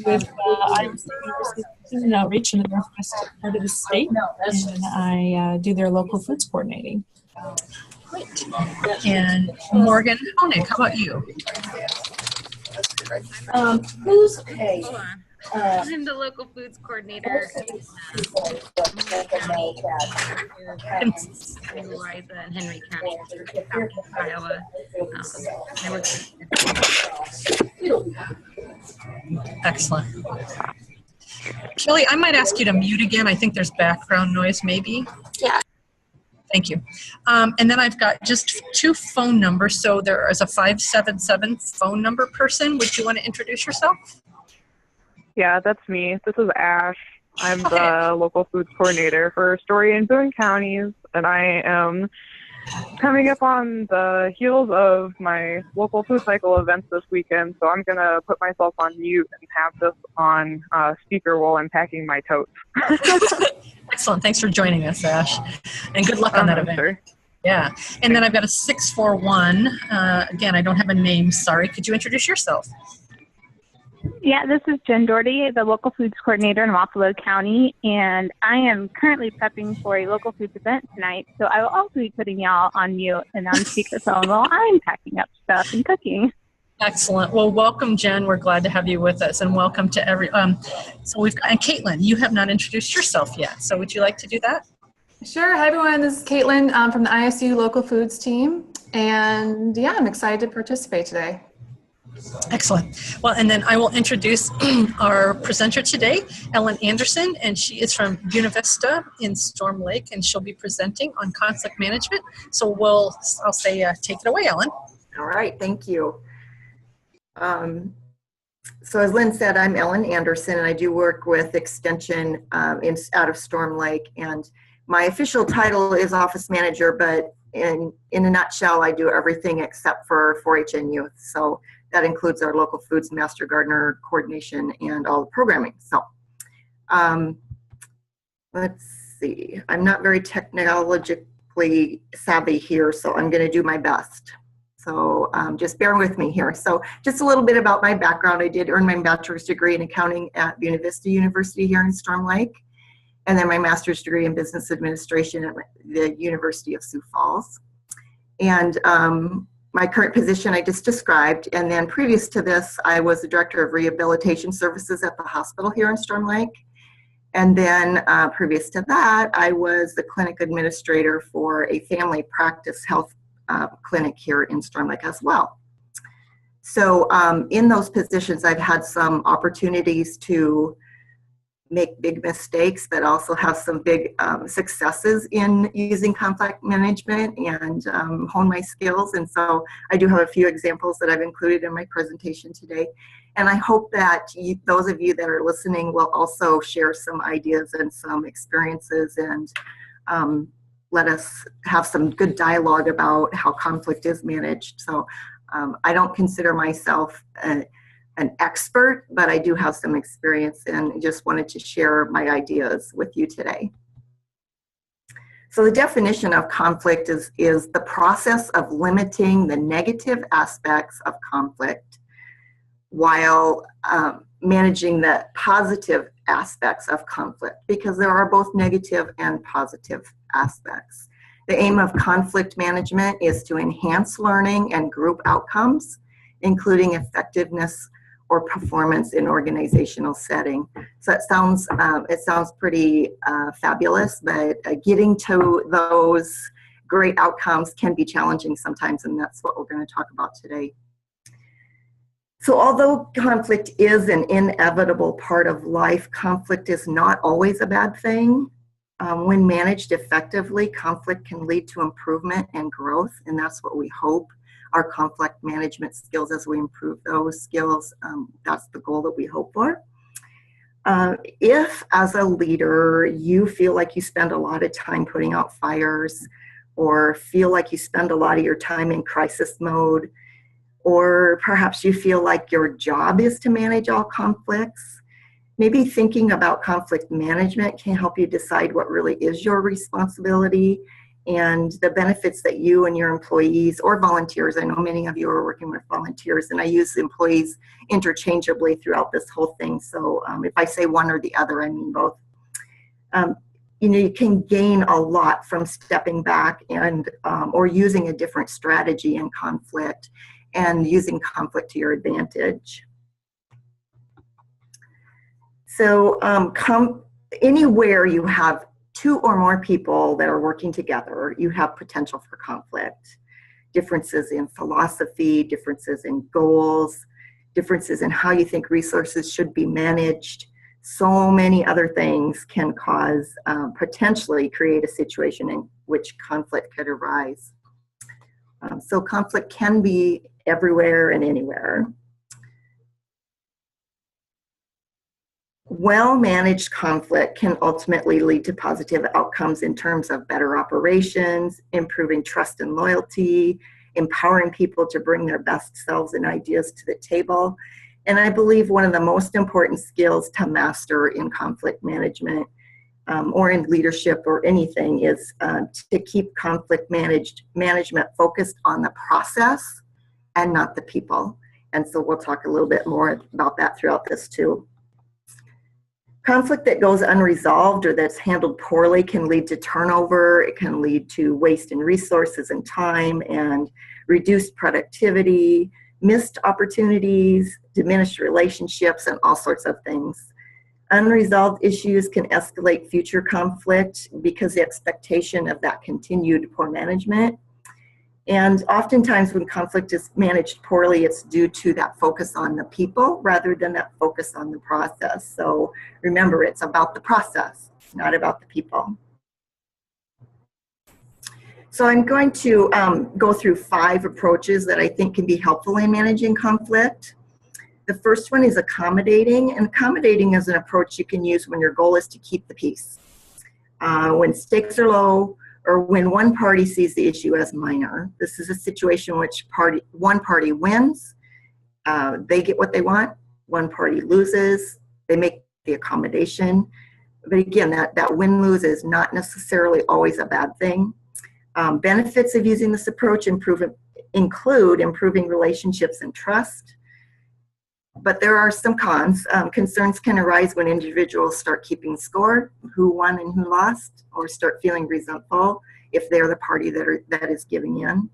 with Iowa State University Student Outreach in the northwest part of the state, and I do their local foods coordinating. Great. And Morgan Honig, how about you? Who's okay? I'm the local foods coordinator in Eliza and Henry County, Iowa. I work Excellent. Kelly, I might ask you to mute again. I think there's background noise maybe. Yeah. Thank you. And then I've got just 2 phone numbers. So there is a 577 phone number person. Would you want to introduce yourself? Yeah, that's me. This is Ash. I'm the local foods coordinator for Story and Boone counties, and I am coming up on the heels of my local food cycle events this weekend, so I'm going to put myself on mute and have this on speaker while I'm packing my totes. Excellent. Thanks for joining us, Ash. And good luck on that event. Sure. Yeah. And then I've got a 641. Again, I don't have a name. Sorry. Could you introduce yourself? Yeah, this is Jen Doherty, the local foods coordinator in Wapello County, and I am currently prepping for a local foods event tonight, so I will also be putting y'all on mute and on speakerphone while I'm packing up stuff and cooking. Excellent. Well, welcome, Jen. We're glad to have you with us, and welcome to every. So we've got, and Caitlin, you have not introduced yourself yet, so would you like to do that? Sure. Hi, everyone. This is Caitlin from the ISU local foods team, and yeah, I'm excited to participate today. Excellent. Well, and then I will introduce our presenter today, Ellen Anderson, and she is from Buena Vista in Storm Lake, and she'll be presenting on conflict management. So I'll say, take it away, Ellen. All right, thank you. So as Lynn said, I'm Ellen Anderson, and I do work with Extension out of Storm Lake, and my official title is office manager, but in a nutshell, I do everything except for 4-H and youth. So that includes our local foods master gardener coordination and all the programming. So let's see. I'm not very technologically savvy here, so I'm going to do my best. So just bear with me here. So just a little bit about my background. I did earn my bachelor's degree in accounting at Buena Vista University here in Storm Lake, and then my master's degree in business administration at the University of Sioux Falls. And my current position I just described, and then previous to this, I was the director of rehabilitation services at the hospital here in Storm Lake. And then previous to that, I was the clinic administrator for a family practice health clinic here in Storm Lake as well. So in those positions, I've had some opportunities to make big mistakes, but also have some big successes in using conflict management and hone my skills. And so I do have a few examples that I've included in my presentation today. And I hope that those of you that are listening will also share some ideas and some experiences, and let us have some good dialogue about how conflict is managed. So I don't consider myself an expert, but I do have some experience and just wanted to share my ideas with you today. So the definition of conflict is the process of limiting the negative aspects of conflict while managing the positive aspects of conflict, because there are both negative and positive aspects. The aim of conflict management is to enhance learning and group outcomes, including effectiveness or performance in organizational setting. So it sounds pretty fabulous, but getting to those great outcomes can be challenging sometimes, and that's what we're going to talk about today. So although conflict is an inevitable part of life, conflict is not always a bad thing. When managed effectively, conflict can lead to improvement and growth, and that's what we hope. Our conflict management skills, as we improve those skills, that's the goal that we hope for. If, as a leader, you feel like you spend a lot of time putting out fires, or feel like you spend a lot of your time in crisis mode, or perhaps you feel like your job is to manage all conflicts, maybe thinking about conflict management can help you decide what really is your responsibility and the benefits that you and your employees or volunteers, I know many of you are working with volunteers, and I use employees interchangeably throughout this whole thing. So if I say one or the other, I mean both. You can gain a lot from stepping back and or using a different strategy in conflict and using conflict to your advantage. So anywhere you have two or more people that are working together, you have potential for conflict. Differences in philosophy, differences in goals, differences in how you think resources should be managed. So many other things can cause, potentially create a situation in which conflict could arise. So conflict can be everywhere and anywhere. Well-managed conflict can ultimately lead to positive outcomes in terms of better operations, improving trust and loyalty, empowering people to bring their best selves and ideas to the table. And I believe one of the most important skills to master in conflict management or in leadership or anything is to keep conflict management focused on the process and not the people. And so we'll talk a little bit more about that throughout this too. Conflict that goes unresolved or that's handled poorly can lead to turnover. It can lead to waste in resources and time and reduced productivity, missed opportunities, diminished relationships, and all sorts of things. Unresolved issues can escalate future conflict because the expectation of that continued poor management. And oftentimes when conflict is managed poorly, it's due to that focus on the people rather than that focus on the process. So remember, it's about the process, not about the people. So I'm going to go through 5 approaches that I think can be helpful in managing conflict. The first one is accommodating, and accommodating is an approach you can use when your goal is to keep the peace. When stakes are low, or when one party sees the issue as minor. This is a situation in which one party wins, they get what they want, one party loses, they make the accommodation. But again, that win-lose is not necessarily always a bad thing. Benefits of using this approach include improving relationships and trust. But there are some cons. Concerns can arise when individuals start keeping score, who won and who lost, or start feeling resentful if they're the party that is giving in.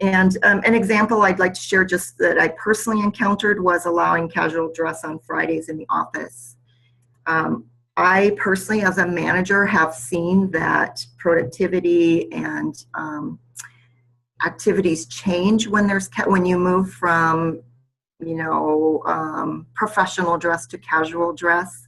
And an example I'd like to share just that I personally encountered was allowing casual dress on Fridays in the office. I personally, as a manager, have seen that productivity and activities change when you move from professional dress to casual dress.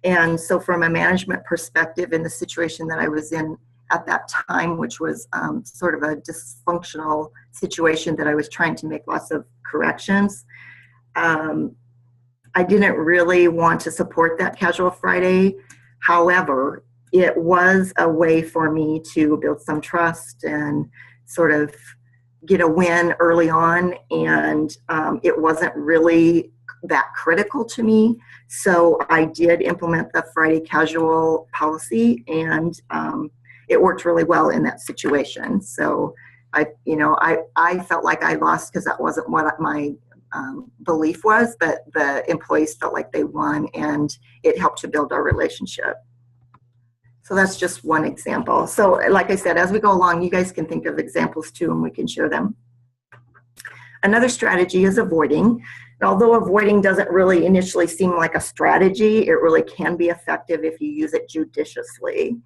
And so from a management perspective, in the situation that I was in at that time, which was sort of a dysfunctional situation that I was trying to make lots of corrections, I didn't really want to support that casual Friday. However, it was a way for me to build some trust and sort of get a win early on, and it wasn't really that critical to me. So I did implement the Friday casual policy, and it worked really well in that situation. So I felt like I lost because that wasn't what my belief was, but the employees felt like they won, and it helped to build our relationship. So that's just one example. So like I said, as we go along, you guys can think of examples too, and we can share them. Another strategy is avoiding. And although avoiding doesn't really initially seem like a strategy, it really can be effective if you use it judiciously.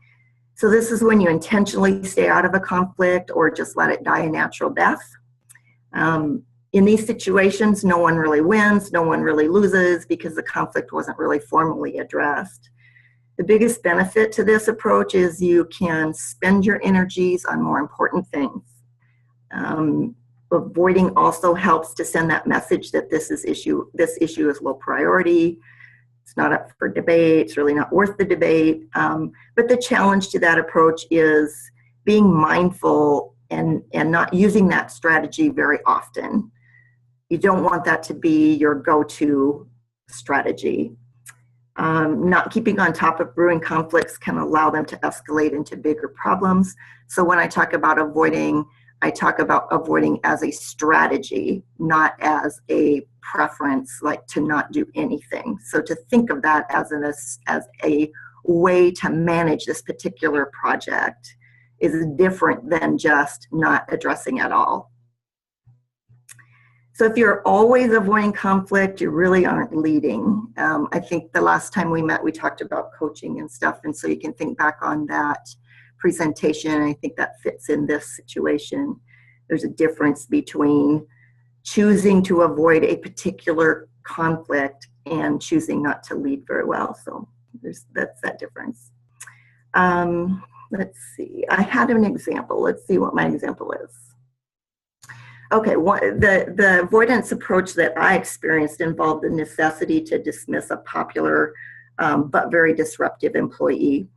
So this is when you intentionally stay out of a conflict or just let it die a natural death. In these situations, no one really wins, no one really loses because the conflict wasn't really formally addressed. The biggest benefit to this approach is you can spend your energies on more important things. Avoiding also helps to send that message that this issue is low priority. It's not up for debate. It's really not worth the debate. But the challenge to that approach is being mindful and not using that strategy very often. You don't want that to be your go-to strategy. Not keeping on top of brewing conflicts can allow them to escalate into bigger problems. So when I talk about avoiding, I talk about avoiding as a strategy, not as a preference, like to not do anything. So to think of that as a way to manage this particular project is different than just not addressing at all. So if you're always avoiding conflict, you really aren't leading. I think the last time we met, we talked about coaching and stuff, and so you can think back on that presentation. I think that fits in this situation. There's a difference between choosing to avoid a particular conflict and choosing not to lead very well. So that's that difference. Let's see, I had an example. Let's see what my example is. Okay, the avoidance approach that I experienced involved the necessity to dismiss a popular but very disruptive employee.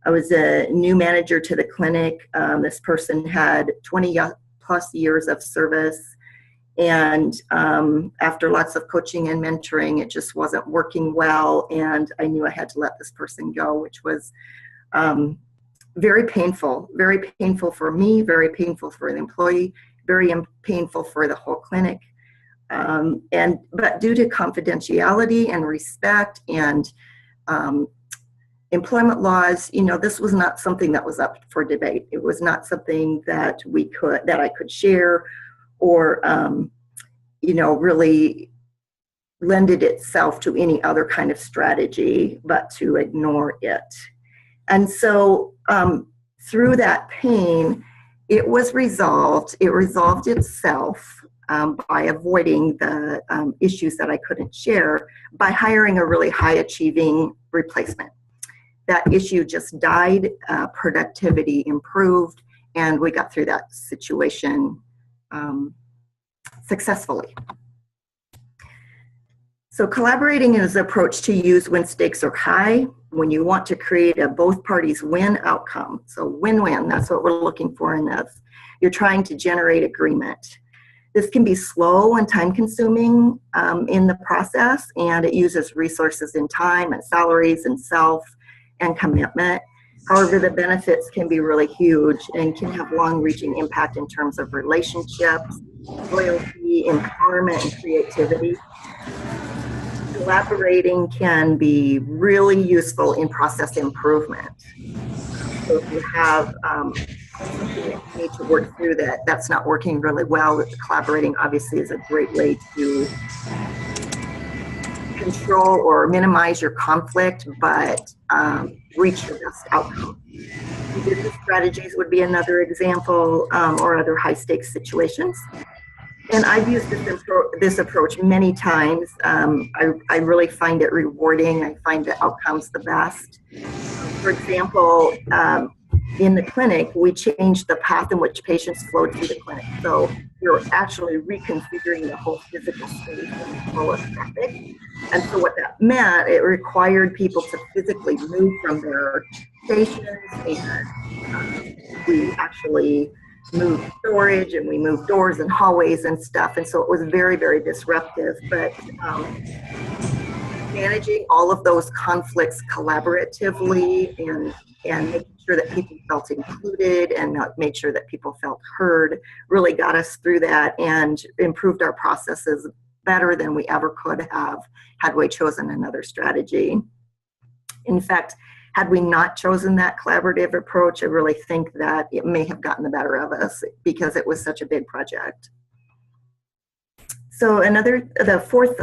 I was a new manager to the clinic. This person had 20 plus years of service, and after lots of coaching and mentoring, it just wasn't working well, and I knew I had to let this person go, which was very painful for me, very painful for the employee, very painful for the whole clinic. But due to confidentiality and respect and employment laws, this was not something that was up for debate. It was not something that I could share or, really lended itself to any other kind of strategy, but to ignore it. And so through that pain, it was resolved. It resolved itself by avoiding the issues that I couldn't share by hiring a really high achieving replacement. That issue just died, productivity improved, and we got through that situation successfully. So collaborating is an approach to use when stakes are high, when you want to create a both parties win outcome. So win-win, that's what we're looking for in this. You're trying to generate agreement. This can be slow and time consuming in the process, and it uses resources in time and salaries and self and commitment. However, the benefits can be really huge and can have long-reaching impact in terms of relationships, loyalty, empowerment, and creativity. Collaborating can be really useful in process improvement. So if you have something that you need to work through that's not working really well, collaborating obviously is a great way to control or minimize your conflict, but reach your best outcome. Business strategies would be another example, or other high stakes situations. And I've used this approach many times. I really find it rewarding. I find the outcomes the best. For example, in the clinic, we changed the path in which patients flowed through the clinic. So you're actually reconfiguring the whole physical space and flow of traffic. And so what that meant, it required people to physically move from their stations, and we actually moved storage and we moved doors and hallways and stuff. And so it was very, very disruptive. But managing all of those conflicts collaboratively and making sure that people felt included and made sure that people felt heard really got us through that and improved our processes better than we ever could have had we chosen another strategy. In fact, had we not chosen that collaborative approach, I really think that it may have gotten the better of us because it was such a big project. So the fourth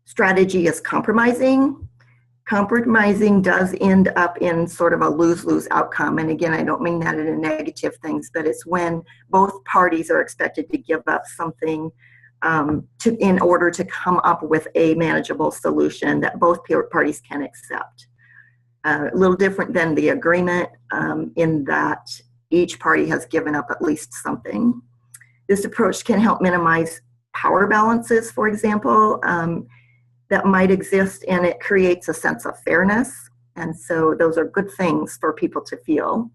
strategy is compromising. Compromising does end up in sort of a lose-lose outcome. And again, I don't mean that in a negative things, but it's when both parties are expected to give up something in order to come up with a manageable solution that both parties can accept. A little different than the agreement in that each party has given up at least something. This approach can help minimize power balances, for example, that might exist, and it creates a sense of fairness. And so those are good things for people to feel.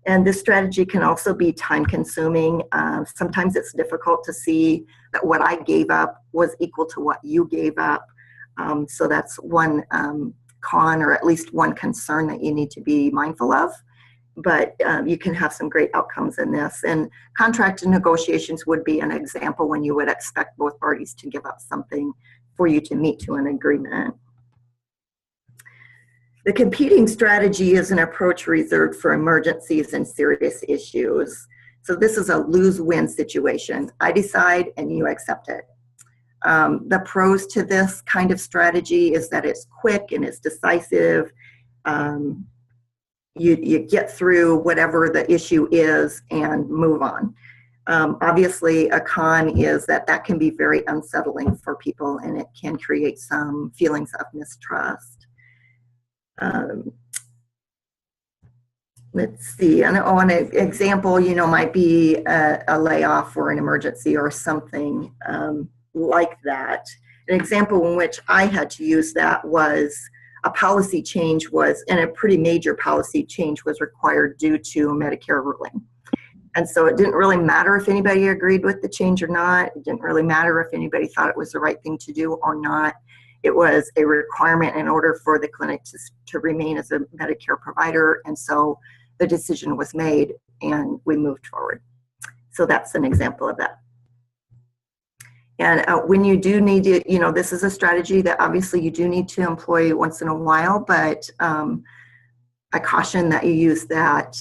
And this strategy can also be time consuming. Sometimes it's difficult to see that what I gave up was equal to what you gave up. So that's one con, or at least one concern that you need to be mindful of. But you can have some great outcomes in this. And contract negotiations would be an example when you would expect both parties to give up something for you to meet to an agreement. The competing strategy is an approach reserved for emergencies and serious issues. So this is a lose-win situation. I decide and you accept it. The pros to this kind of strategy is that it's quick and it's decisive. You get through whatever the issue is and move on. Obviously, a con is that can be very unsettling for people, and it can create some feelings of mistrust. Let's see, an example, might be a layoff or an emergency or something like that. An example in which I had to use that was a policy change and a pretty major policy change was required due to a Medicare ruling. And so it didn't really matter if anybody agreed with the change or not. It didn't really matter if anybody thought it was the right thing to do or not. It was a requirement in order for the clinic to remain as a Medicare provider. And so the decision was made and we moved forward. So that's an example of that. And when you do need to, this is a strategy that obviously you do need to employ once in a while, but I caution that you use that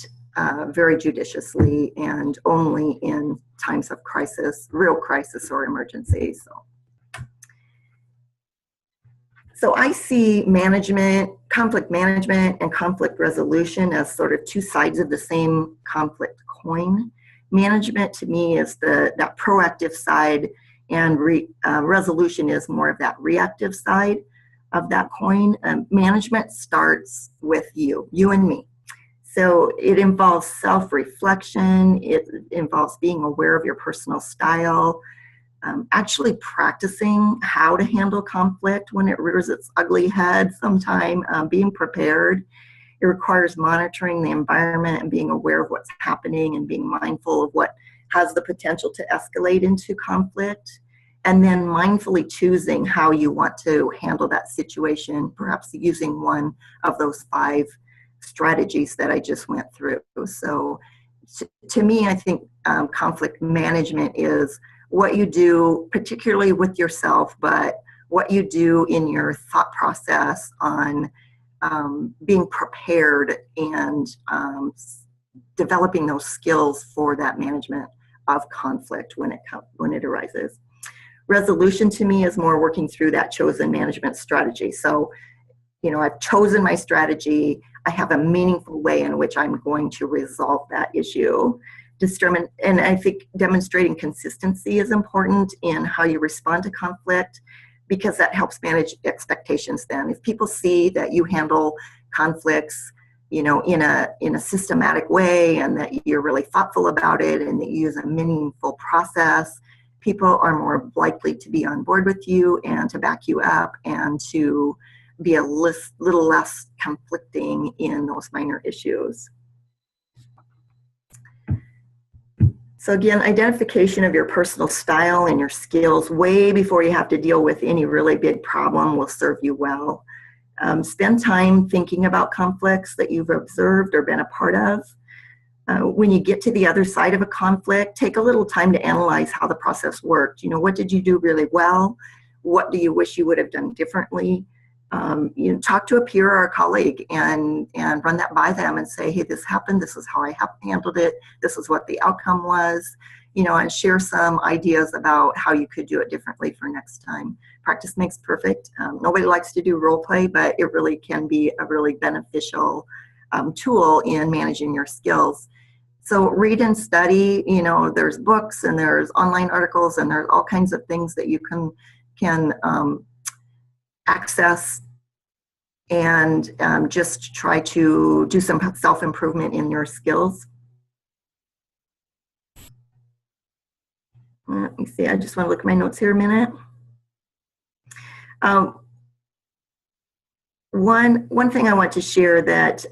very judiciously and only in times of crisis, real crisis or emergency. So I see conflict management and conflict resolution as sort of two sides of the same conflict coin. Management to me is that proactive side, and resolution is more of that reactive side of that coin. Management starts with you and me. So it involves self-reflection. It involves being aware of your personal style, actually practicing how to handle conflict when it rears its ugly head sometime, being prepared. It requires monitoring the environment and being aware of what's happening and being mindful of what has the potential to escalate into conflict, and then mindfully choosing how you want to handle that situation, perhaps using one of those 5 strategies that I just went through. So to me, I think conflict management is what you do, particularly with yourself, but what you do in your thought process on being prepared and developing those skills for that management of conflict when it arises. Resolution to me is more working through that chosen management strategy. So, I've chosen my strategy. I have a meaningful way in which I'm going to resolve that issue. And I think demonstrating consistency is important in how you respond to conflict, because that helps manage expectations then. If people see that you handle conflicts, in a systematic way, and that you're really thoughtful about it and that you use a meaningful process, people are more likely to be on board with you and to back you up and to be a little less conflicting in those minor issues. So again, identification of your personal style and your skills way before you have to deal with any really big problem will serve you well. Spend time thinking about conflicts that you've observed or been a part of. When you get to the other side of a conflict, take a little time to analyze how the process worked. What did you do really well? What do you wish you would have done differently? Talk to a peer or a colleague and run that by them and say, hey, this happened. This is how I handled it. This is what the outcome was, and share some ideas about how you could do it differently for next time. Practice makes perfect. Nobody likes to do role play, but it really can be a really beneficial tool in managing your skills. So read and study, there's books and there's online articles and there's all kinds of things that you can access and just try to do some self-improvement in your skills. Let me see, I just want to look at my notes here a minute. One thing I want to share that,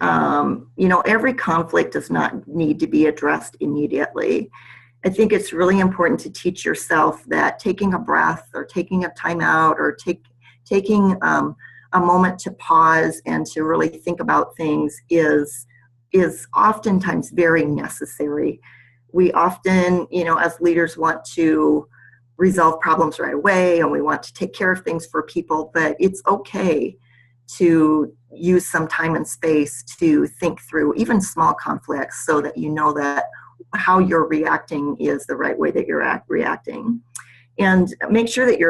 every conflict does not need to be addressed immediately. I think it's really important to teach yourself that taking a breath or taking a time out or taking a moment to pause and to really think about things is oftentimes very necessary. We often, as leaders want to resolve problems right away and we want to take care of things for people, but it's okay to use some time and space to think through even small conflicts so that you know that how you're reacting is the right way that you're reacting. And make sure that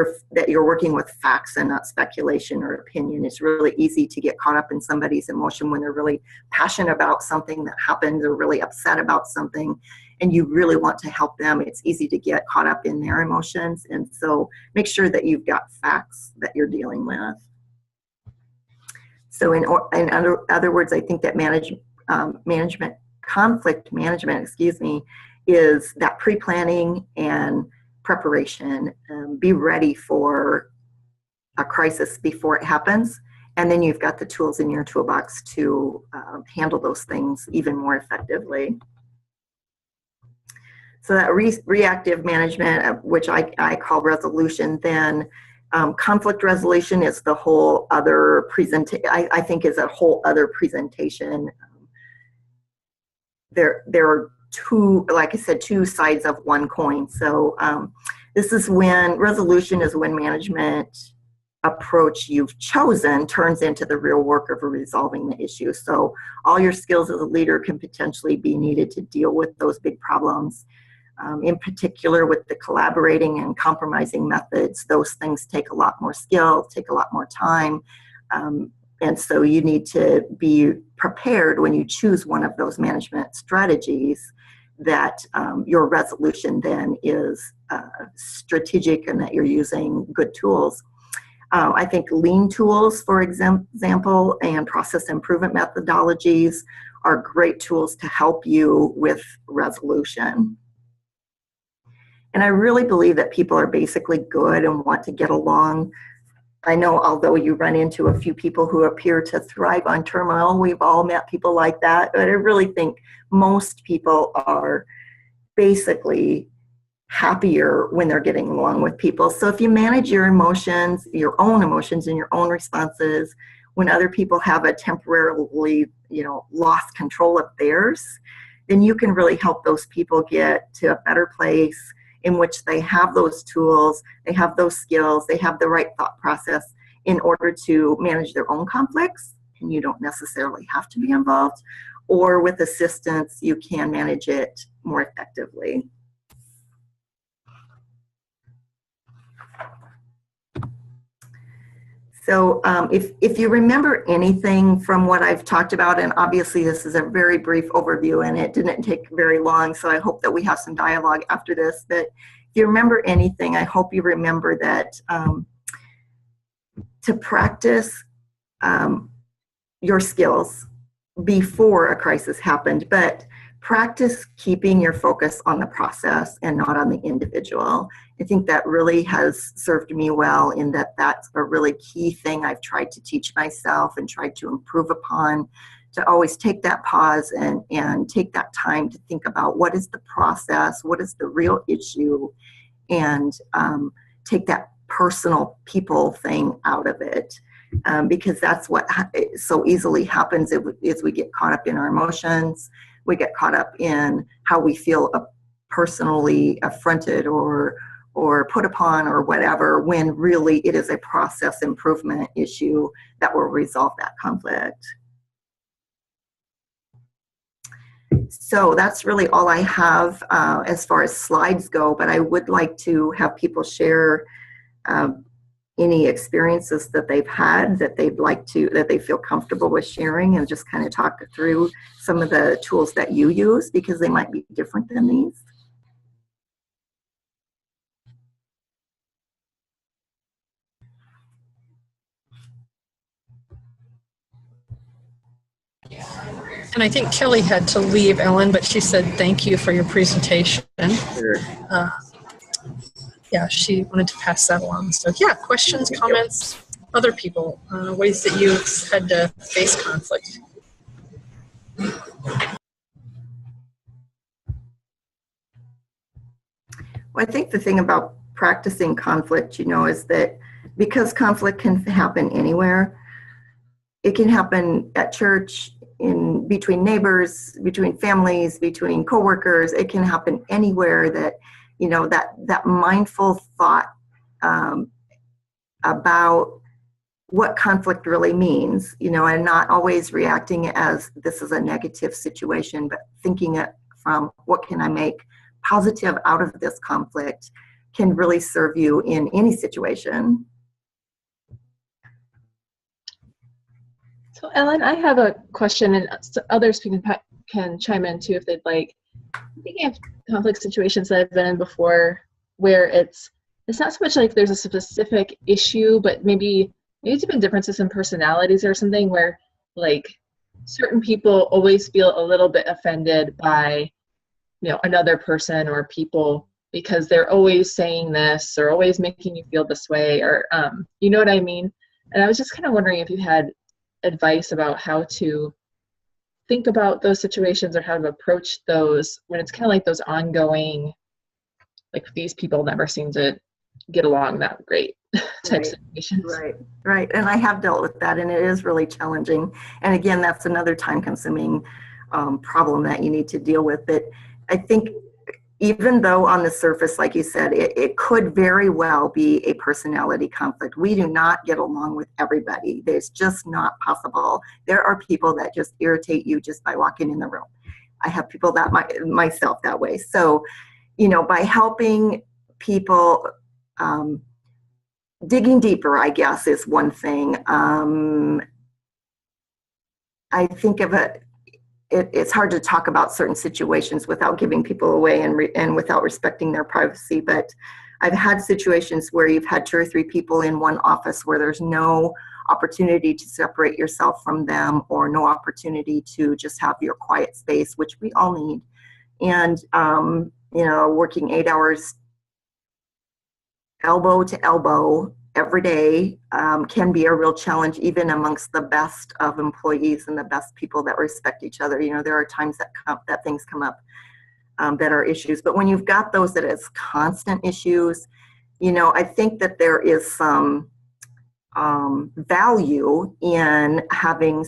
you're working with facts and not speculation or opinion. It's really easy to get caught up in somebody's emotion when they're really passionate about something that happened, they're really upset about something, and you really want to help them. It's easy to get caught up in their emotions. And so make sure that you've got facts that you're dealing with. So in other words, I think that conflict management, is that pre-planning and preparation. Be ready for a crisis before it happens, and then you've got the tools in your toolbox to handle those things even more effectively. So that reactive management, which I call resolution, then conflict resolution is the whole other I think is a whole other presentation. There are two, like I said, two sides of one coin. So this is when resolution is when management approach you've chosen turns into the real work of resolving the issue. So all your skills as a leader can potentially be needed to deal with those big problems. In particular with the collaborating and compromising methods, those things take a lot more skill, take a lot more time. And so you need to be prepared when you choose one of those management strategies that your resolution then is strategic and that you're using good tools. I think lean tools, for example, and process improvement methodologies are great tools to help you with resolution. And I really believe that people are basically good and want to get along. I know although you run into a few people who appear to thrive on turmoil, we've all met people like that, but I really think most people are basically happier when they're getting along with people. So if you manage your emotions, your own emotions and your own responses, when other people have a temporarily, lost control of theirs, then you can really help those people get to a better place in which they have those tools, they have those skills, they have the right thought process in order to manage their own conflicts, and you don't necessarily have to be involved, or with assistance, you can manage it more effectively. So if you remember anything from what I've talked about, and obviously this is a very brief overview and it didn't take very long, so I hope that we have some dialogue after this, but if you remember anything, I hope you remember that to practice your skills before a crisis happened, but practice keeping your focus on the process and not on the individual. I think that really has served me well in that that's a really key thing I've tried to teach myself and tried to improve upon, to always take that pause and take that time to think about what is the process, what is the real issue, and take that personal people thing out of it. Because that's what so easily happens is we get caught up in our emotions, we get caught up in how we feel personally affronted or put upon or whatever, when really it is a process improvement issue that will resolve that conflict. So that's really all I have as far as slides go, but I would like to have people share any experiences that they've had that they feel comfortable with sharing, and just kind of talk through some of the tools that you use, because they might be different than these. And I think Kelly had to leave, Ellen, but she said thank you for your presentation. Sure. Yeah, she wanted to pass that along. So yeah, questions, comments, other people, ways that you've had to face conflict. Well, I think the thing about practicing conflict, is that because conflict can happen anywhere. It can happen at church, in between neighbors, between families, between coworkers. It can happen anywhere that, that mindful thought about what conflict really means, and not always reacting as this is a negative situation, but thinking it from what can I make positive out of this conflict can really serve you in any situation. So Ellen, I have a question, and others can chime in too if they'd like. Thinking of conflict situations that I've been in before, where it's not so much like there's a specific issue, but maybe it's even differences in personalities or something, where like certain people always feel a little bit offended by another person or people because they're always saying this or always making you feel this way, or you know what I mean. And I was just kind of wondering if you had advice about how to think about those situations or how to approach those when it's kind of like those ongoing, like these people never seem to get along that great type situations. Right. And I have dealt with that, and it is really challenging. And again, that's another time-consuming problem that you need to deal with. But I think even though on the surface, like you said, it could very well be a personality conflict. We do not get along with everybody. It's just not possible. There are people that just irritate you just by walking in the room. I have people that myself that way. So, by helping people, digging deeper, I guess, is one thing. I think of it's hard to talk about certain situations without giving people away and without respecting their privacy. But I've had situations where you've had 2 or 3 people in one office where there's no opportunity to separate yourself from them, or no opportunity to just have your quiet space, which we all need. And, working 8 hours elbow to elbow every day can be a real challenge, even amongst the best of employees and the best people that respect each other. There are times that things come up that are issues, but when you've got those that is constant issues, I think that there is some value in having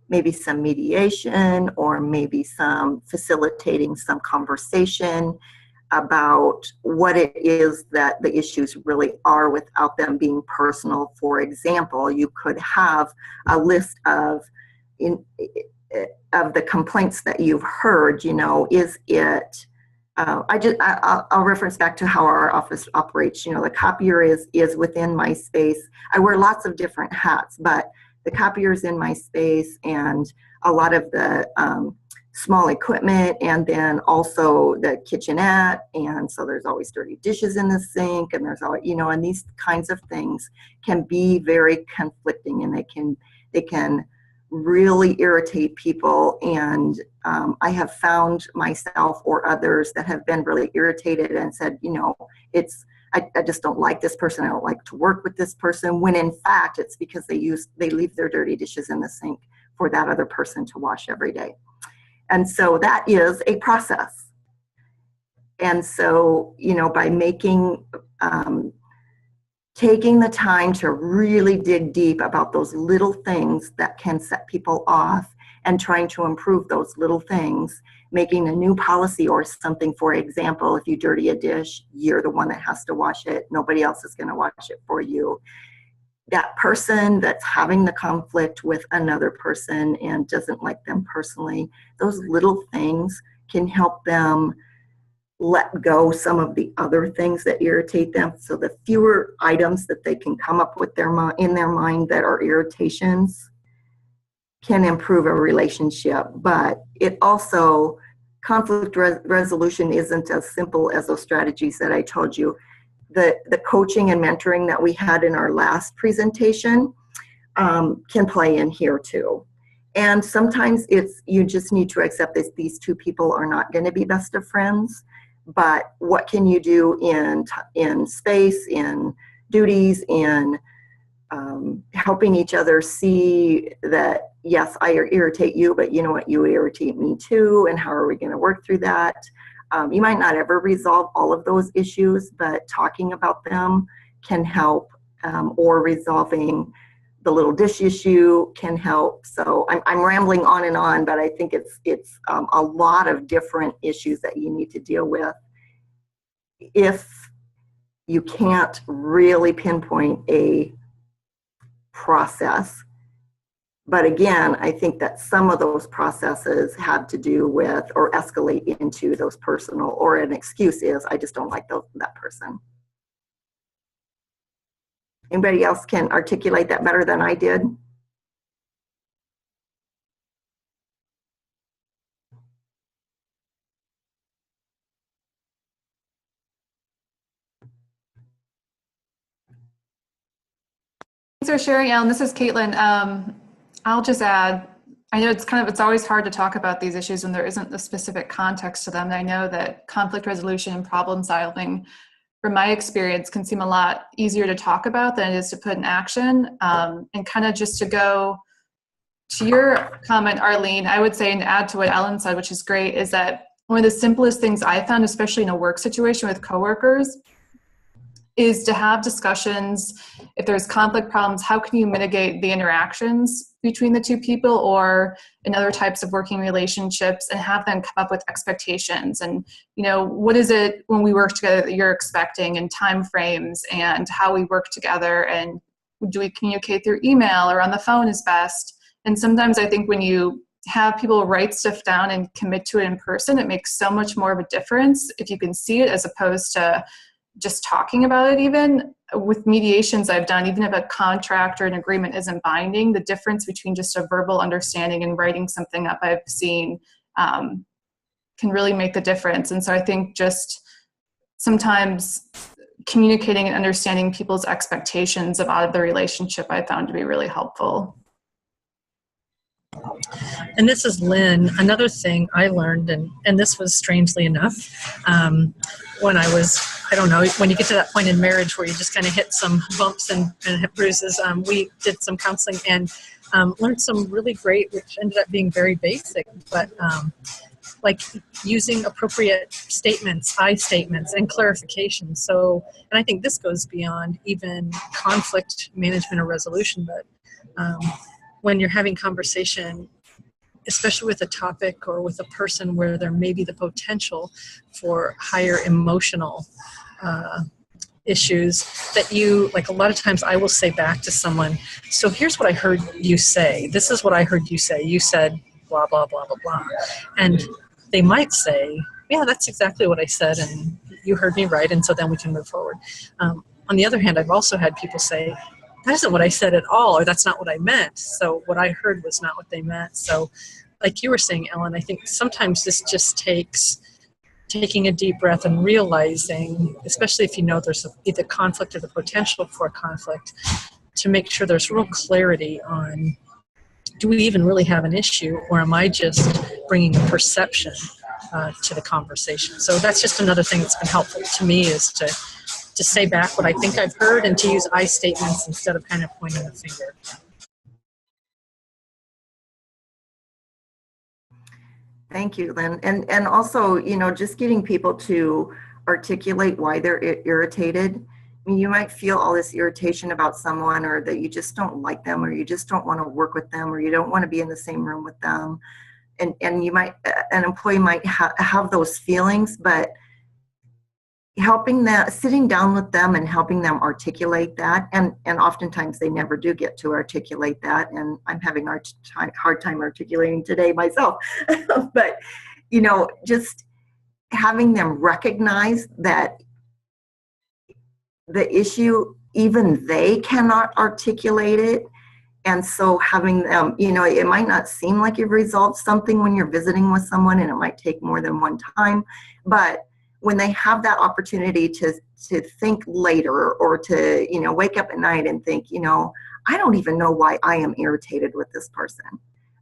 maybe some mediation, or maybe some facilitating some conversation about what it is that the issues really are without them being personal. For example, you could have a list of the complaints that you've heard. Is it I'll reference back to how our office operates. The copier is within my space. I wear lots of different hats, but the copier is in my space, and a lot of the small equipment, and then also the kitchenette, and so there's always dirty dishes in the sink, and there's always, and these kinds of things can be very conflicting, and they can really irritate people. And I have found myself or others that have been really irritated and said, I just don't like this person. I don't like to work with this person, when in fact it's because they leave their dirty dishes in the sink for that other person to wash every day. And so that is a process. And so, by taking the time to really dig deep about those little things that can set people off, and trying to improve those little things, making a new policy or something. For example, if you dirty a dish, you're the one that has to wash it. Nobody else is going to wash it for you. That person that's having the conflict with another person and doesn't like them personally, those little things can help them let go some of the other things that irritate them. So the fewer items that they can come up with in their mind that are irritations can improve a relationship. But it also, conflict resolution isn't as simple as those strategies that I told you. The coaching and mentoring that we had in our last presentation can play in here too. And sometimes you just need to accept that these 2 people are not going to be best of friends. But what can you do in space, in duties, in helping each other see that, yes, I irritate you, but you know what, you irritate me too, and how are we going to work through that? You might not ever resolve all of those issues, but talking about them can help or resolving the little dish issue can help. So I'm rambling on, but I think it's a lot of different issues that you need to deal with if you can't really pinpoint a process. But again, I think that some of those processes have to do with or escalate into those personal, or an excuse is, I just don't like that person. Anybody else can articulate that better than I did? Thanks for sharing, Ellen. This is Caitlin. I'll just add, I know it's always hard to talk about these issues when there isn't a specific context to them. And I know that conflict resolution and problem solving, from my experience, can seem a lot easier to talk about than it is to put in action. And kind of just to go to your comment, Arlene, I would say, and add to what Ellen said, which is great, is that one of the simplest things I found, especially in a work situation with coworkers, is to have discussions. If there's conflict problems, how can you mitigate the interactions between the two people or in other types of working relationships, and have them come up with expectations and, what is it when we work together that you're expecting, and time frames, and how we work together, and do we communicate through email or on the phone is best. And sometimes I think when you have people write stuff down and commit to it in person, it makes so much more of a difference if you can see it, as opposed to just talking about it. Even with mediations I've done, even if a contract or an agreement isn't binding, the difference between just a verbal understanding and writing something up, I've seen can really make the difference. And so I think just sometimes communicating and understanding people's expectations about the relationship I found to be really helpful. And this is Lynn. Another thing I learned, and this was strangely enough, when I was, I don't know, when you get to that point in marriage where you just kind of hit some bumps and hip bruises, we did some counseling and learned some really great, which ended up being very basic, but like using appropriate statements, I statements, and clarification. So, and I think this goes beyond even conflict management or resolution, but when you're having conversation, especially with a topic or with a person where there may be the potential for higher emotional issues, that you, like a lot of times I will say back to someone, so here's what I heard you say. This is what I heard you say. You said blah, blah, blah, blah, blah. And they might say, yeah, that's exactly what I said, and you heard me right, and so then we can move forward. On the other hand, I've also had people say, that isn't what I said at all, or that's not what I meant. So what I heard was not what they meant. So like you were saying, Ellen, I think sometimes this just takes taking a deep breath and realizing, especially if you know there's either conflict or the potential for conflict, to make sure there's real clarity on, do we even really have an issue, or am I just bringing a perception to the conversation? So that's just another thing that's been helpful to me, is to say back what I think I've heard and to use I statements instead of kind of pointing the finger. Thank you, Lynn. And also, just getting people to articulate why they're irritated. I mean, you might feel all this irritation about someone, or that you just don't like them, or you just don't want to work with them, or you don't want to be in the same room with them. And you might, an employee might have those feelings, but sitting down with them and helping them articulate that, and oftentimes they never do get to articulate that, and I'm having a hard time articulating today myself. But just having them recognize that the issue, even they cannot articulate it, and so having them, it might not seem like you've resolved something when you're visiting with someone, and it might take more than one time, but when they have that opportunity to think later, or to, wake up at night and think, I don't even know why I am irritated with this person.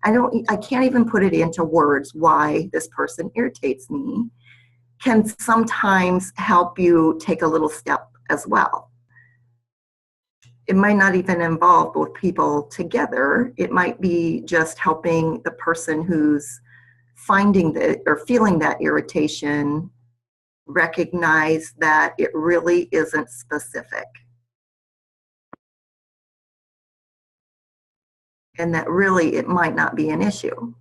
I can't even put it into words why this person irritates me, can sometimes help you take a little step as well. It might not even involve both people together. It might be just helping the person who's finding or feeling that irritation recognize that it really isn't specific. and that really it might not be an issue.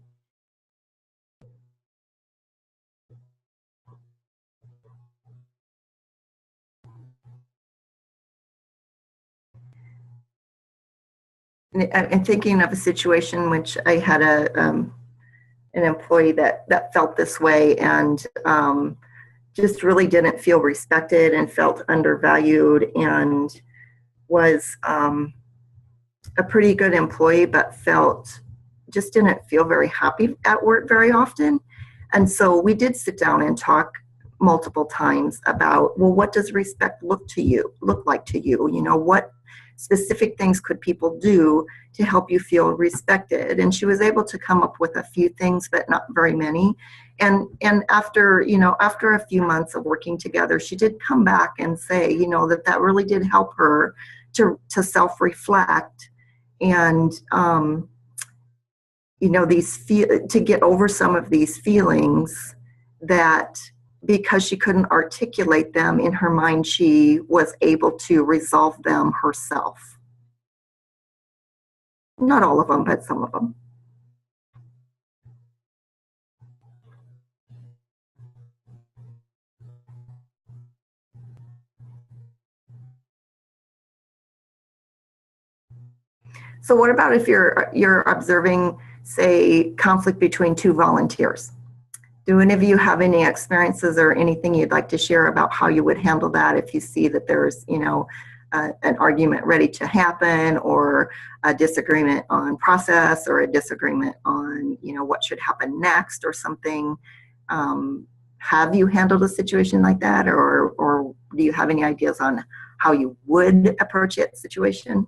I'm thinking of a situation in which I had an employee that felt this way, and just really didn't feel respected and felt undervalued, and was a pretty good employee, but just didn't feel very happy at work very often. And so we did sit down and talk multiple times about, well, what does respect look like to you? You know, what specific things could people do to help you feel respected? And she was able to come up with a few things, but not very many. And after a few months of working together, she did come back and say, that really did help her to self-reflect and, to get over some of these feelings that, because she couldn't articulate them in her mind, she was able to resolve them herself. Not all of them, but some of them. So what about if you're observing, say, conflict between two volunteers? Do any of you have any experiences or anything you'd like to share about how you would handle that if you see that there's, an argument ready to happen, or a disagreement on process, or a disagreement on, what should happen next or something? Have you handled a situation like that, or do you have any ideas on how you would approach that situation?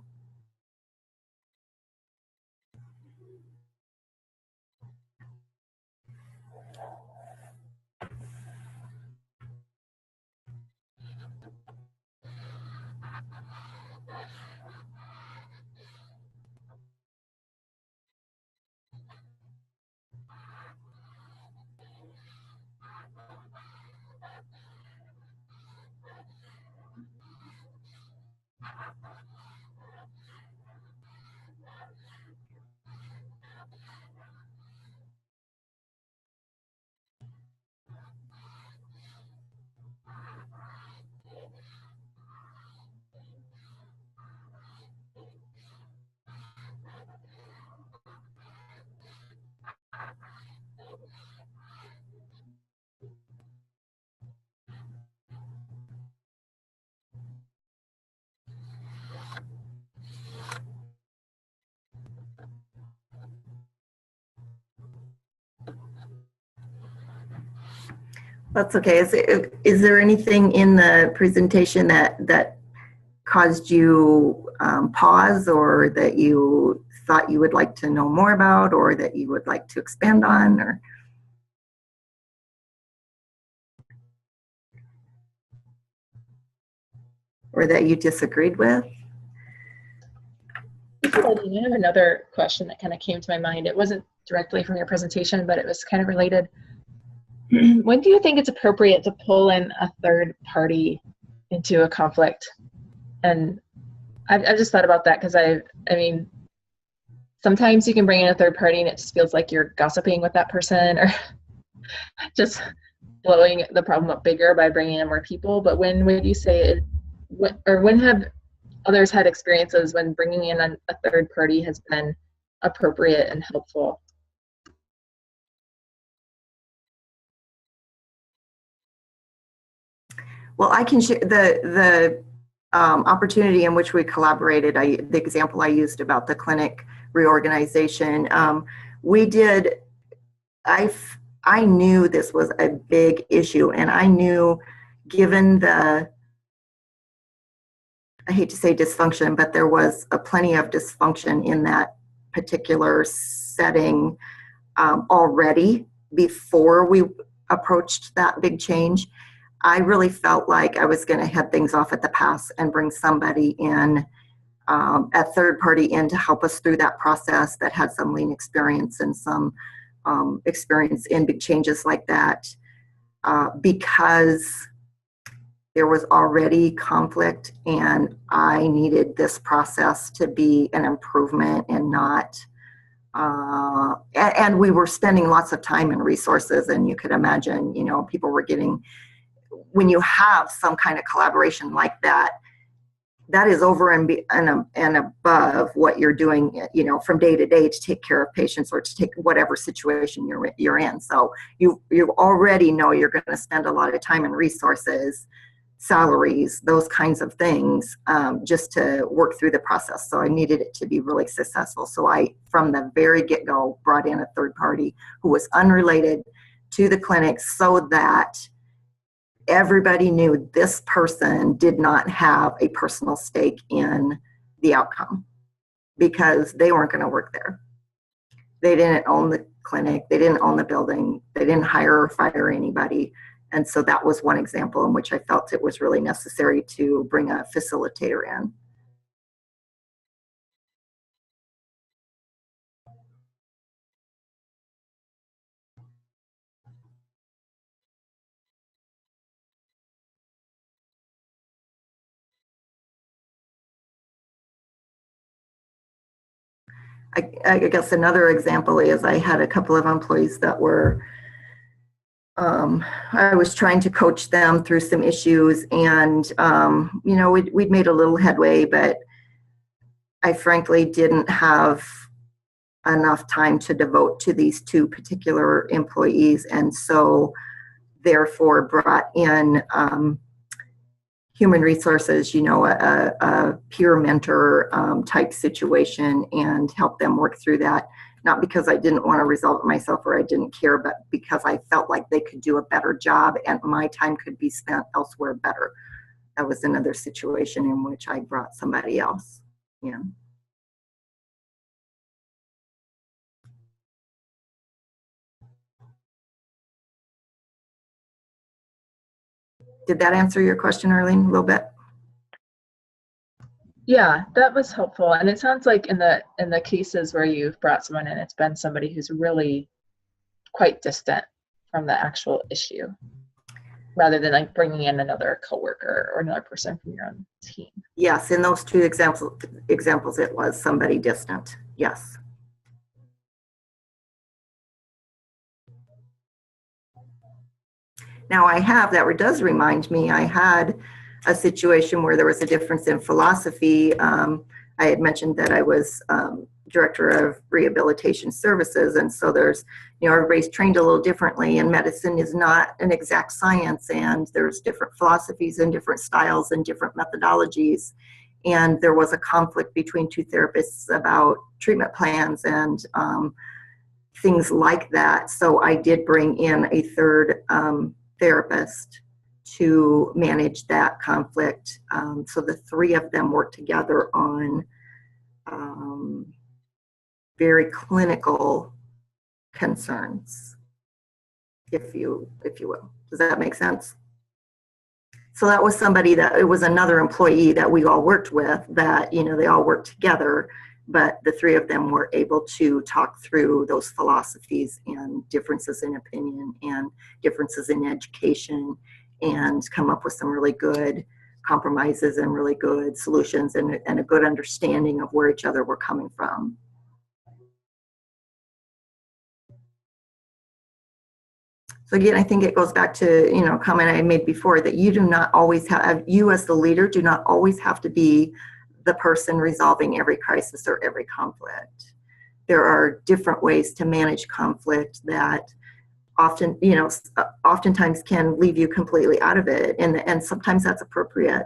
That's okay. Is there anything in the presentation that caused you pause, or that you thought you would like to know more about, or that you would like to expand on, or that you disagreed with? I have another question that kind of came to my mind. It wasn't directly from your presentation, but it was kind of related. When do you think it's appropriate to pull in a third party into a conflict? And I've just thought about that because I mean, sometimes you can bring in a third party and it just feels like you're gossiping with that person, or just blowing the problem up bigger by bringing in more people. But when would you say when have others had experiences when bringing in a third party has been appropriate and helpful? Well, I can share the opportunity in which we collaborated. The example I used about the clinic reorganization. I knew this was a big issue, and I knew, given I hate to say dysfunction, but there was plenty of dysfunction in that particular setting already before we approached that big change. I really felt like I was going to head things off at the pass and bring somebody in, a third party in, to help us through that process that had some lean experience and some experience in big changes like that, because there was already conflict, and I needed this process to be an improvement and not and we were spending lots of time and resources, and you could imagine, people were getting, when you have some kind of collaboration like that, that is over and above what you're doing, from day to day to take care of patients or to take whatever situation you're in. So you already know you're going to spend a lot of time and resources, salaries, those kinds of things, just to work through the process. So I needed it to be really successful. So I, from the very get-go, brought in a third party who was unrelated to the clinic so that everybody knew this person did not have a personal stake in the outcome because they weren't going to work there. They didn't own the clinic. They didn't own the building. They didn't hire or fire anybody. And so that was one example in which I felt it was really necessary to bring a facilitator in. I guess another example is I had a couple of employees that were, I was trying to coach them through some issues, and, we'd made a little headway, but I frankly didn't have enough time to devote to these two particular employees, and so therefore brought in human resources, a peer mentor type situation, and help them work through that. Not because I didn't want to resolve it myself or I didn't care, but because I felt like they could do a better job and my time could be spent elsewhere better. That was another situation in which I brought somebody else in. Did that answer your question, Arlene, a little bit? Yeah, that was helpful. And it sounds like in the cases where you've brought someone in, it's been somebody who's really quite distant from the actual issue, rather than like bringing in another coworker or another person from your own team. Yes, in those two examples, it was somebody distant. Yes. Now that does remind me, I had a situation where there was a difference in philosophy. I had mentioned that I was director of rehabilitation services, and so there's, everybody's trained a little differently, and medicine is not an exact science, and there's different philosophies and different styles and different methodologies. And there was a conflict between two therapists about treatment plans and things like that. So I did bring in a third therapist to manage that conflict. So the three of them worked together on very clinical concerns, if you will. Does that make sense? So that was it was another employee that we all worked with that, they all worked together, but the three of them were able to talk through those philosophies and differences in opinion and differences in education and come up with some really good compromises and really good solutions and a good understanding of where each other were coming from. So again, I think it goes back to, a comment I made before, that you as the leader do not always have to be the person resolving every crisis or every conflict. There are different ways to manage conflict that oftentimes can leave you completely out of it, and sometimes that's appropriate.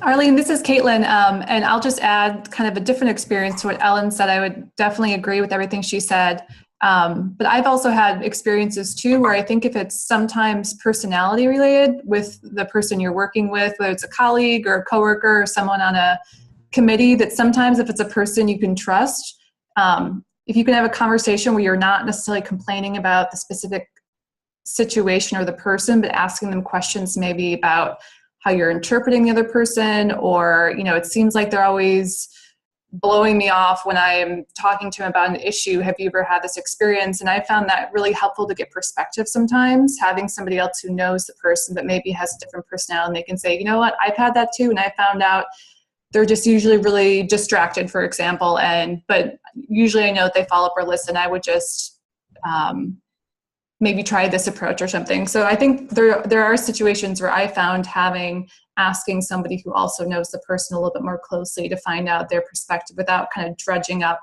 Arlene, this is Caitlin, and I'll just add kind of a different experience to what Ellen said. I would definitely agree with everything she said, but I've also had experiences too where I think if it's sometimes personality related with the person you're working with, whether it's a colleague or a coworker or someone on a committee, that sometimes if it's a person you can trust, if you can have a conversation where you're not necessarily complaining about the specific situation or the person, but asking them questions maybe about how you're interpreting the other person, or, it seems like they're always blowing me off when I'm talking to him about an issue. Have you ever had this experience? And I found that really helpful to get perspective sometimes, having somebody else who knows the person but maybe has a different personality, and they can say, you know what, I've had that too, and I found out they're just usually really distracted, for example, but usually I know that they follow up or listen. I would just maybe try this approach or something. So I think there are situations where I found asking somebody who also knows the person a little bit more closely to find out their perspective without kind of dredging up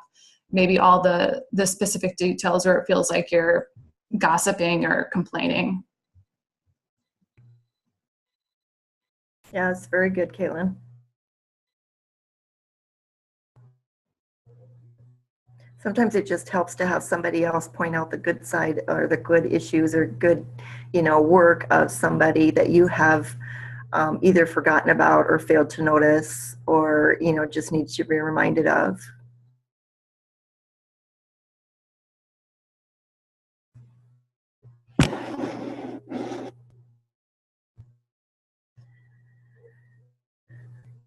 maybe all the specific details where it feels like you're gossiping or complaining. Yeah, it's very good, Caitlin. Sometimes it just helps to have somebody else point out the good side or the good issues or good, work of somebody that you have either forgotten about or failed to notice, or, just needs to be reminded of.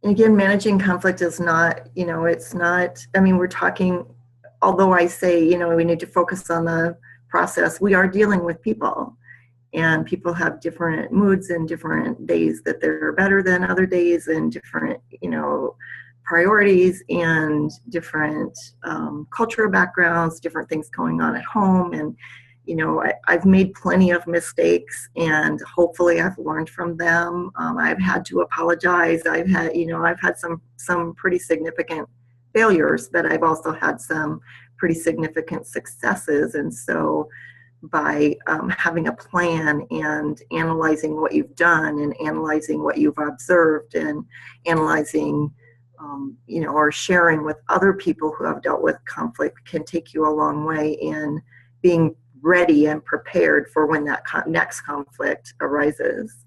And again, managing conflict is not, it's not, we're talking, although I say, we need to focus on the process, we are dealing with people. And people have different moods and different days that they're better than other days, and different, priorities and different cultural backgrounds, different things going on at home. And, I've made plenty of mistakes, and hopefully I've learned from them. I've had to apologize. I've had some pretty significant failures, but I've also had some pretty significant successes. And so by having a plan and analyzing what you've done and analyzing what you've observed and analyzing, or sharing with other people who have dealt with conflict can take you a long way in being ready and prepared for when that next conflict arises.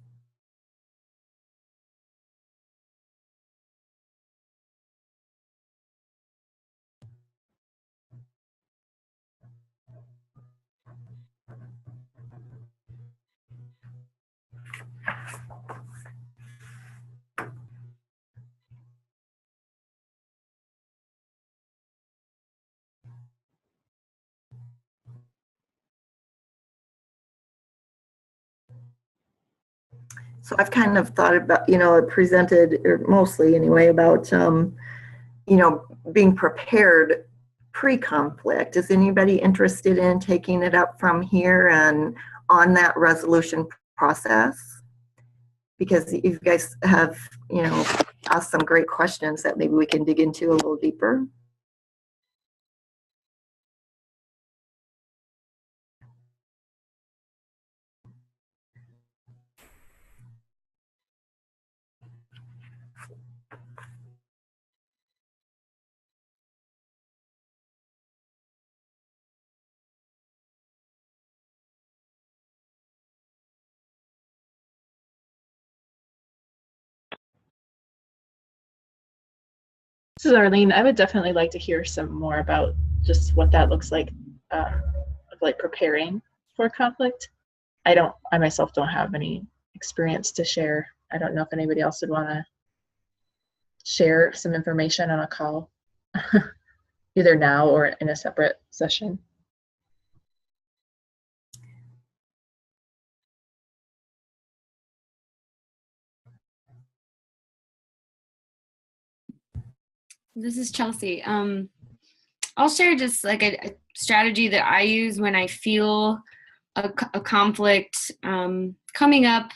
So I've kind of thought about, presented, or mostly anyway, about, being prepared pre-conflict. Is anybody interested in taking it up from here and on that resolution process? Because you guys have, asked some great questions that maybe we can dig into a little deeper. This is Arlene. I would definitely like to hear some more about just what that looks like, like preparing for conflict. I myself don't have any experience to share. I don't know if anybody else would want to share some information on a call, either now or in a separate session. This is Chelsea. I'll share just like a strategy that I use when I feel a conflict coming up.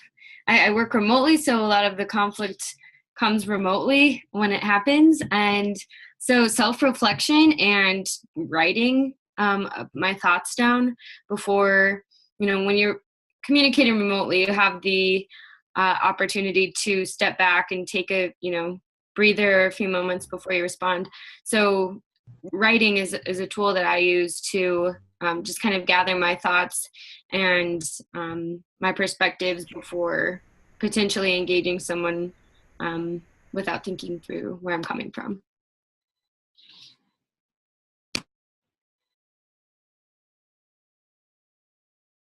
I work remotely, so a lot of the conflict comes remotely when it happens. And so self-reflection and writing my thoughts down before, when you're communicating remotely, you have the opportunity to step back and take a, breather a few moments before you respond. So writing is a tool that I use to just kind of gather my thoughts and my perspectives before potentially engaging someone without thinking through where I'm coming from.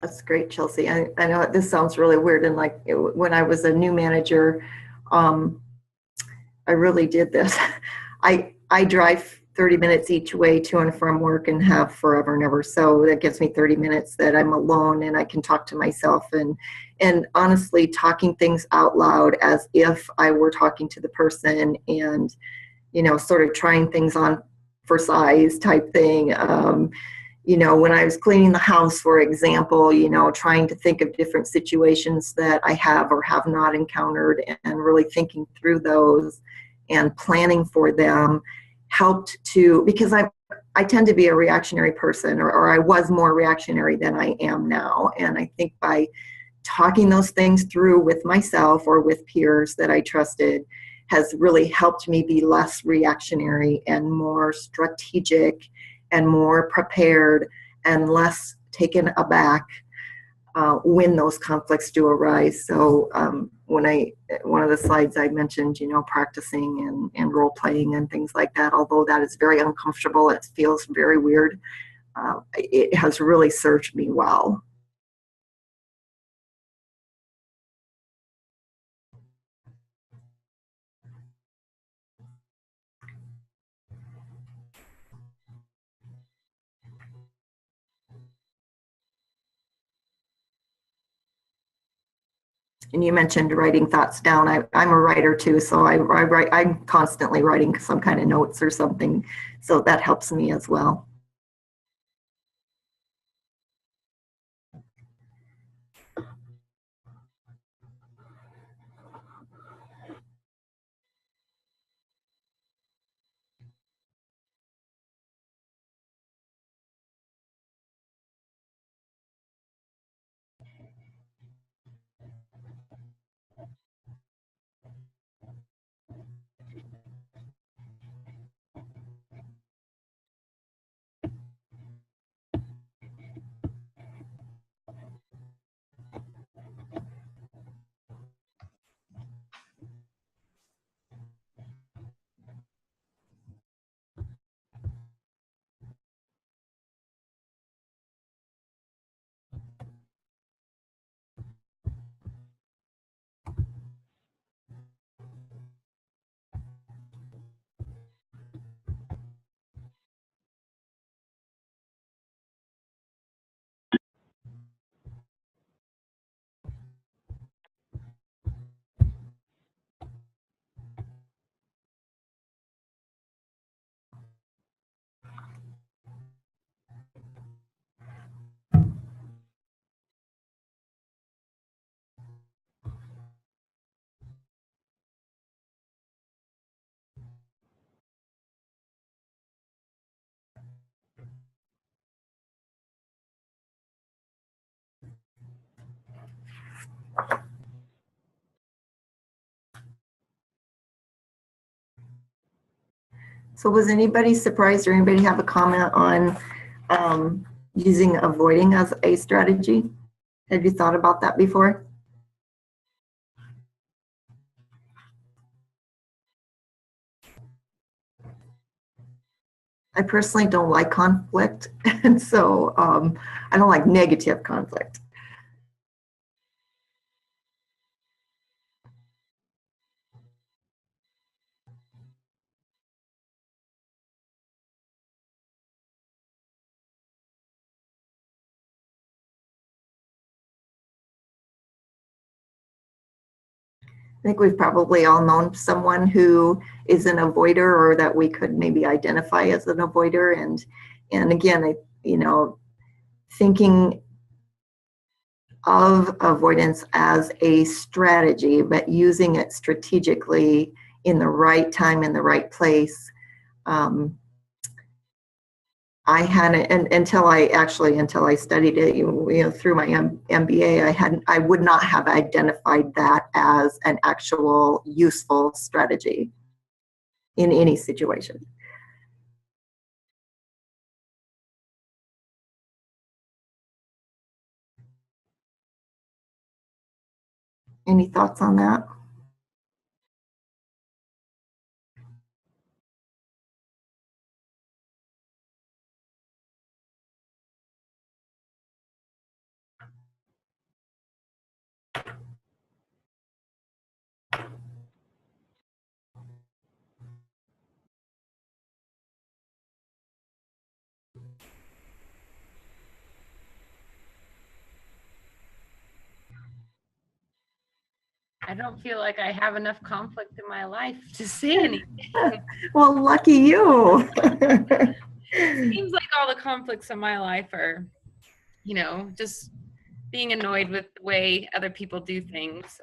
That's great, Chelsea. I know this sounds really weird, and like when I was a new manager, I really did this. I drive 30 minutes each way to and from work and have forever and ever. So that gives me 30 minutes that I'm alone and I can talk to myself and honestly talking things out loud as if I were talking to the person and, you know, sort of trying things on for size type thing. You know, when I was cleaning the house, for example, you know, trying to think of different situations that I have or have not encountered and really thinking through those and planning for them helped to, because I tend to be a reactionary person, or I was more reactionary than I am now. And I think by talking those things through with myself or with peers that I trusted has really helped me be less reactionary and more strategic and more prepared and less taken aback when those conflicts do arise. So one of the slides I mentioned, you know, practicing and role playing and things like that, although that is very uncomfortable, it feels very weird, it has really served me well. And you mentioned writing thoughts down. I'm a writer too, so I write. I'm constantly writing some kind of notes or something, so that helps me as well. So was anybody surprised, or anybody have a comment on using avoiding as a strategy? Have you thought about that before? I personally don't like conflict, and so I don't like negative conflict. I think we've probably all known someone who is an avoider, or that we could maybe identify as an avoider. And again, you know, thinking of avoidance as a strategy, but using it strategically in the right time, in the right place. I hadn't, and until I studied it, you know, through my MBA, I would not have identified that as an actual useful strategy in any situation. Any thoughts on that? I don't feel like I have enough conflict in my life to say anything. Well, lucky you. Seems like all the conflicts in my life are, you know, just being annoyed with the way other people do things.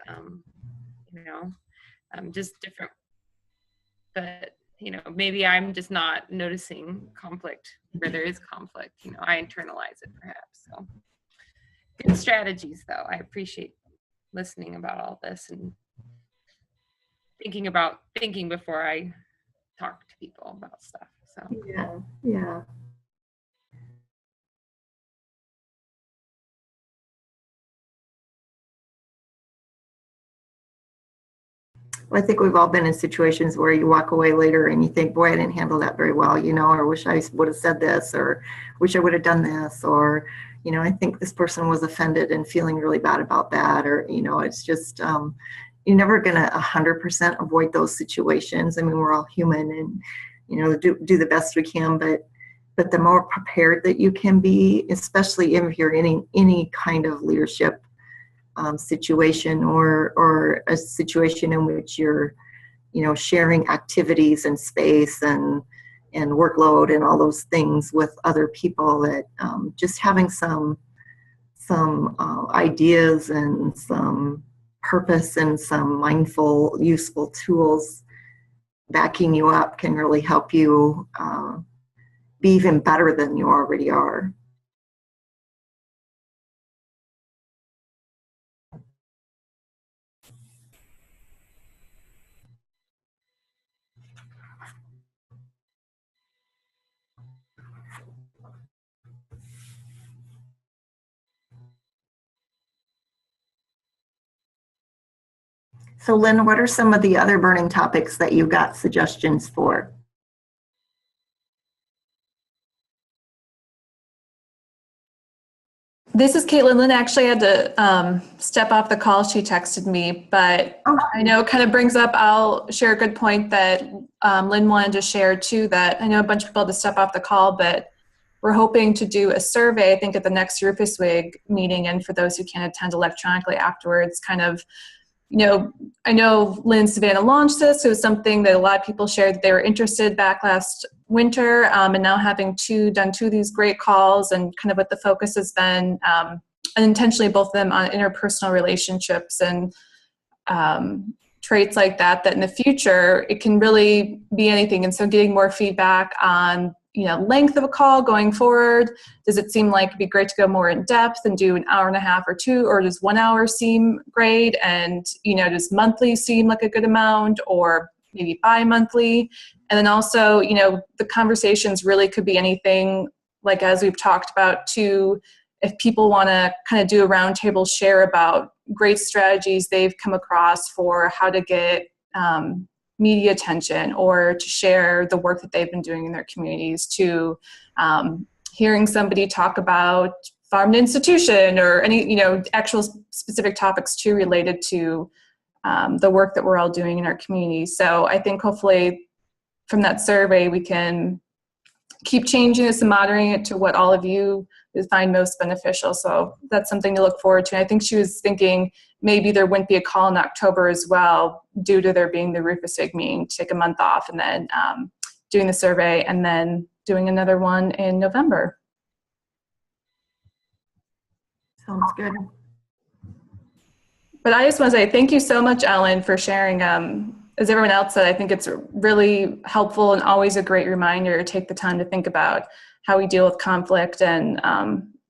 You know, just different. But, you know, maybe I'm just not noticing conflict where there is conflict. You know, I internalize it perhaps. So good strategies, though. I appreciate listening about all this and thinking before I talk to people about stuff. So Yeah, yeah. Well, I think we've all been in situations where you walk away later and you think, boy, I didn't handle that very well, you know, or wish I would have said this, or wish I would have done this, or, you know, I think this person was offended and feeling really bad about that, or, you know, it's just, you're never going to 100% avoid those situations. I mean, we're all human and, you know, do the best we can, but the more prepared that you can be, especially if you're in any kind of leadership situation or a situation in which you're, you know, sharing activities and space and workload and all those things with other people, that just having some ideas and some purpose and some mindful, useful tools backing you up can really help you be even better than you already are. So Lynn, what are some of the other burning topics that you got suggestions for? This is Caitlin. Lynn actually had to step off the call. She texted me, but I know it kind of brings up, I'll share a good point that Lynn wanted to share too, that I know a bunch of people had to step off the call, but we're hoping to do a survey, I think at the next Rufus Wig meeting, and for those who can't attend electronically afterwards, kind of, you know, I know Lynn and Savannah launched this. It was something that a lot of people shared that they were interested back last winter, and now having done two of these great calls, and kind of what the focus has been, and intentionally both of them on interpersonal relationships and traits like that in the future, it can really be anything. And so getting more feedback on, you know, length of a call going forward. Does it seem like it'd be great to go more in depth and do an hour and a half or two, or does 1 hour seem great? And, you know, does monthly seem like a good amount, or maybe bi-monthly? And then also, you know, the conversations really could be anything, like as we've talked about too, if people want to kind of do a roundtable share about great strategies they've come across for how to get media attention, or to share the work that they've been doing in their communities, to hearing somebody talk about farm to institution, or any, you know, actual specific topics too related to the work that we're all doing in our communities. So I think hopefully from that survey we can keep changing this and moderating it to what all of you find most beneficial. So that's something to look forward to. And I think she was thinking maybe there wouldn't be a call in October as well, due to there being the Rufus Wig meeting, to take a month off, and then doing the survey, and then doing another one in November. Sounds good. But I just want to say thank you so much, Ellen, for sharing. As everyone else said, I think it's really helpful and always a great reminder to take the time to think about how we deal with conflict, and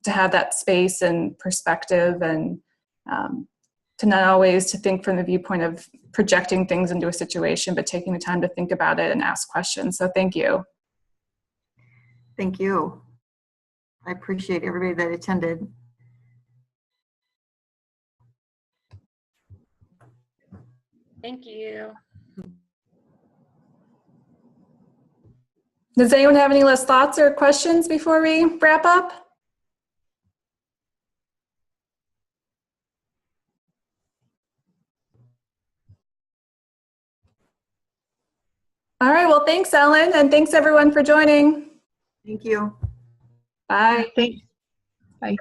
to have that space and perspective, and to not always to think from the viewpoint of projecting things into a situation, but taking the time to think about it and ask questions. So thank you. Thank you. I appreciate everybody that attended. thank you. Does anyone have any last thoughts or questions before we wrap up? All right, well, thanks, Ellen, and thanks everyone for joining. Thank you. Bye. Thanks. Bye.